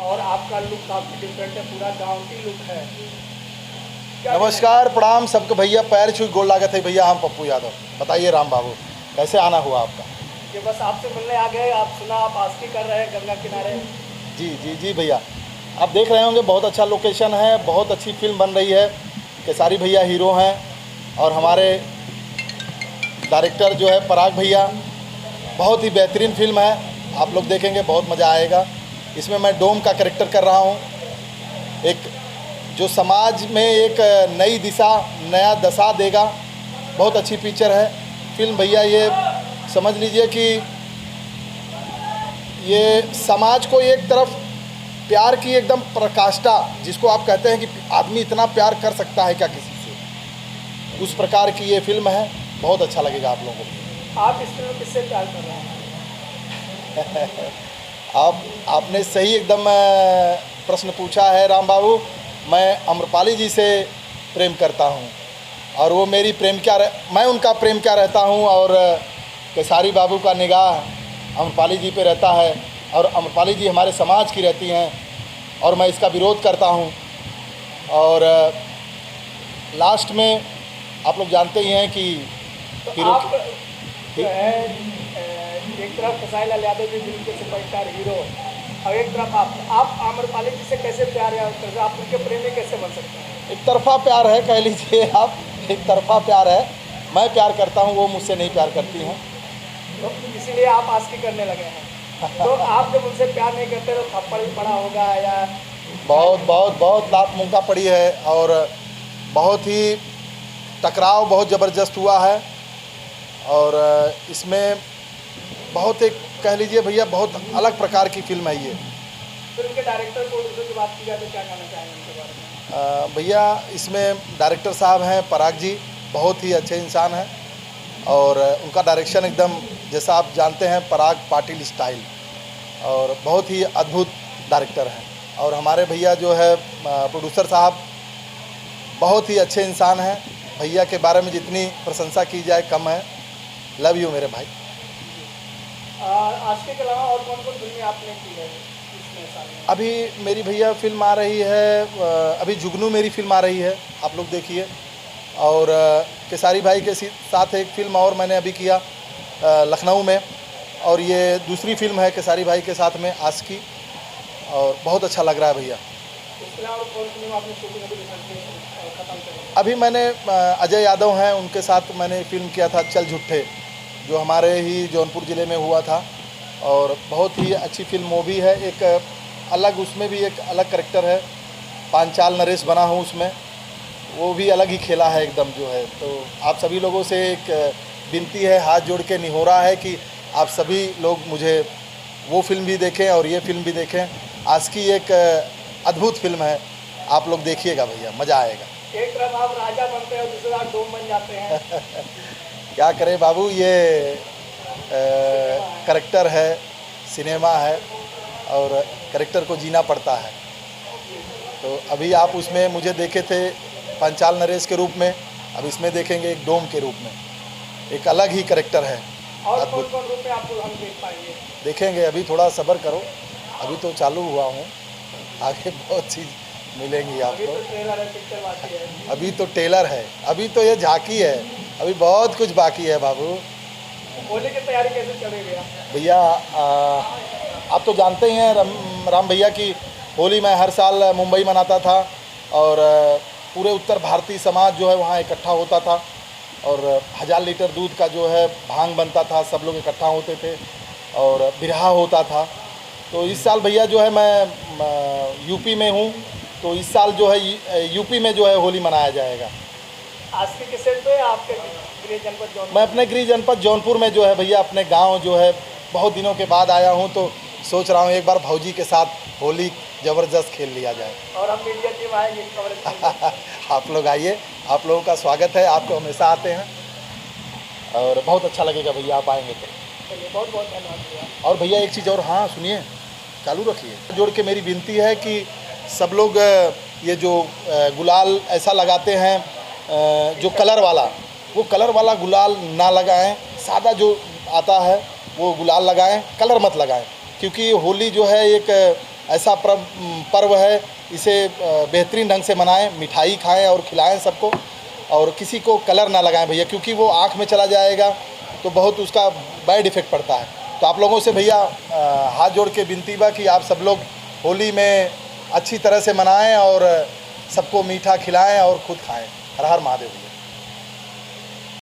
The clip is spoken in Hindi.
और आपका लुक काफ़ी डिफरेंट है, पूरा गाँवटी लुक है। नमस्कार, प्रणाम सबको भैया, पैर छू गोल लागत है भैया। हम पप्पू यादव। बताइए राम बाबू, कैसे आना हुआ आपका? ये बस आपसे मिलने आ गए। आप सुना आप आस्की कर रहे हैं गंगा किनारे। जी जी जी भैया, आप देख रहे होंगे बहुत अच्छा लोकेशन है, बहुत अच्छी फिल्म बन रही है। केसारी भैया हीरो हैं और हमारे डायरेक्टर जो है पराग भैया। बहुत ही बेहतरीन फिल्म है, आप लोग देखेंगे बहुत मज़ा आएगा। इसमें मैं डोम का कैरेक्टर कर रहा हूँ, एक जो समाज में एक नई दिशा, नया दशा देगा। बहुत अच्छी पिक्चर है फिल्म भैया। ये समझ लीजिए कि ये समाज को एक तरफ प्यार की एकदम प्रकाष्ठा, जिसको आप कहते हैं कि आदमी इतना प्यार कर सकता है क्या किसी से, उस प्रकार की ये फिल्म है। बहुत अच्छा लगेगा आप लोगों को। आप इस फिल्म किससे प्यार कर रहे हैं? आपने सही एकदम प्रश्न पूछा है राम बाबू। मैं अम्रपाली जी से प्रेम करता हूँ और वो मेरी प्रेमिका, मैं उनका प्रेमिका रहता हूँ। और केसारी बाबू का निगाह अम्रपाली जी पे रहता है और अम्रपाली जी हमारे समाज की रहती हैं और मैं इसका विरोध करता हूँ। और लास्ट में आप लोग जानते ही हैं कि तो आप जो है एक तरफ खेसारी लाल यादव जी दिल के सुपरस्टार हीरो और एक तरफ आप आम्रपाली जी से कैसे प्यार है, कैसे आप उनके प्रेमी कैसे बन सकते हैं? एक तरफा प्यार है, कह लीजिए आप, एक तरफा प्यार है। मैं प्यार करता हूँ, वो मुझसे नहीं प्यार करती हैं, तो इसीलिए आप आस्की करने लगे हैं। तो आप जब उनसे प्यार नहीं करते तो थप्पड़ भी पड़ा होगा या बहुत बहुत बहुत लात मुंका पड़ी है और बहुत ही टकराव बहुत ज़बरदस्त हुआ है। और इसमें बहुत एक कह लीजिए भैया बहुत अलग प्रकार की फिल्म है ये। फिल्म के डायरेक्टर को की बात की जाए तो क्या कहना चाहेंगे उनके बारे में? भैया इसमें डायरेक्टर साहब हैं पराग जी, बहुत ही अच्छे इंसान हैं और उनका डायरेक्शन एकदम जैसा आप जानते हैं पराग पाटिल स्टाइल, और बहुत ही अद्भुत डायरेक्टर हैं। और हमारे भैया जो है प्रोड्यूसर साहब बहुत ही अच्छे इंसान हैं। भैया के बारे में जितनी प्रशंसा की जाए कम है। लव यू मेरे भाई। आस्की के अलावा और कौन कौन फिल्में आपने की है इसमें साल में? अभी मेरी भैया फिल्म आ रही है, अभी जुगनू मेरी फिल्म आ रही है, आप लोग देखिए। और केसारी भाई के साथ एक फिल्म और मैंने अभी किया लखनऊ में, और ये दूसरी फिल्म है केसारी भाई के साथ में आस्की, और बहुत अच्छा लग रहा है भैया। इसके अलावा कौन फिल्म आपने शूटिंग अभी खत्म करी? अभी मैंने अजय यादव हैं उनके साथ मैंने फिल्म किया था चल झूठे, जो हमारे ही जौनपुर ज़िले में हुआ था, और बहुत ही अच्छी फिल्म वो भी है। एक अलग, उसमें भी एक अलग करेक्टर है, पांचाल नरेश बना हूँ उसमें, वो भी अलग ही खेला है एकदम जो है। तो आप सभी लोगों से एक विनती है, हाथ जोड़ के निहोरा है कि आप सभी लोग मुझे वो फिल्म भी देखें और ये फिल्म भी देखें। आस्की एक अद्भुत फिल्म है, आप लोग देखिएगा भैया, मज़ा आएगा। एक तरफ आप राजा बनते हैं, दूसरी तरफ डोम बन जाते हैं। क्या करें बाबू, ये करेक्टर है, सिनेमा है और करेक्टर को जीना पड़ता है। तो अभी आप उसमें मुझे देखे थे पंचाल नरेश के रूप में, अब इसमें देखेंगे एक डोम के रूप में, एक अलग ही करेक्टर है। और कौन कौन रूप में आपको हम देख पाएंगे? देखेंगे, अभी थोड़ा सब्र करो, अभी तो चालू हुआ हूँ, आगे बहुत चीज़ मिलेंगी आपको। अभी तो टेलर है, अभी तो ये झांकी है, अभी बहुत कुछ बाकी है बाबू। होली की तैयारी कैसे चल रही है भैया? आप तो जानते ही हैं राम भैया की होली मैं हर साल मुंबई मनाता था, और पूरे उत्तर भारतीय समाज जो है वहाँ इकट्ठा होता था, और 1000 लीटर दूध का जो है भांग बनता था, सब लोग इकट्ठा होते थे और बिरहा होता था। तो इस साल भैया जो है मैं यूपी में हूँ, तो इस साल जो है यूपी में जो है होली मनाया जाएगा। आस्की के सेट पे आपके गृह जनपद जौनपुर? मैं अपने गृह जनपद जौनपुर में जो है भैया अपने गांव जो है बहुत दिनों के बाद आया हूं, तो सोच रहा हूं एक बार भौजी के साथ होली ज़बरदस्त खेल लिया जाए। और हम मीडिया टीम आएंगे कवरेज आप लोग आइए, आप लोगों का स्वागत है, आपको हमेशा आते हैं और बहुत अच्छा लगेगा भैया, आप आएंगे तो। बहुत बहुत धन्यवाद भैया। और भैया एक चीज़ और, हाँ सुनिए, चालू रखिए। जोड़ के मेरी विनती है कि सब लोग ये जो गुलाल ऐसा लगाते हैं जो कलर वाला, वो कलर वाला गुलाल ना लगाएं, सादा जो आता है वो गुलाल लगाएं, कलर मत लगाएं, क्योंकि होली जो है एक ऐसा पर्व है, इसे बेहतरीन ढंग से मनाएं, मिठाई खाएं और खिलाएं सबको, और किसी को कलर ना लगाएं भैया, क्योंकि वो आँख में चला जाएगा तो बहुत उसका बैड इफ़ेक्ट पड़ता है। तो आप लोगों से भैया हाथ जोड़ के विनती बा कि आप सब लोग होली में अच्छी तरह से मनाएं और सबको मीठा खिलाएं और खुद खाएं। हर हर महादेव।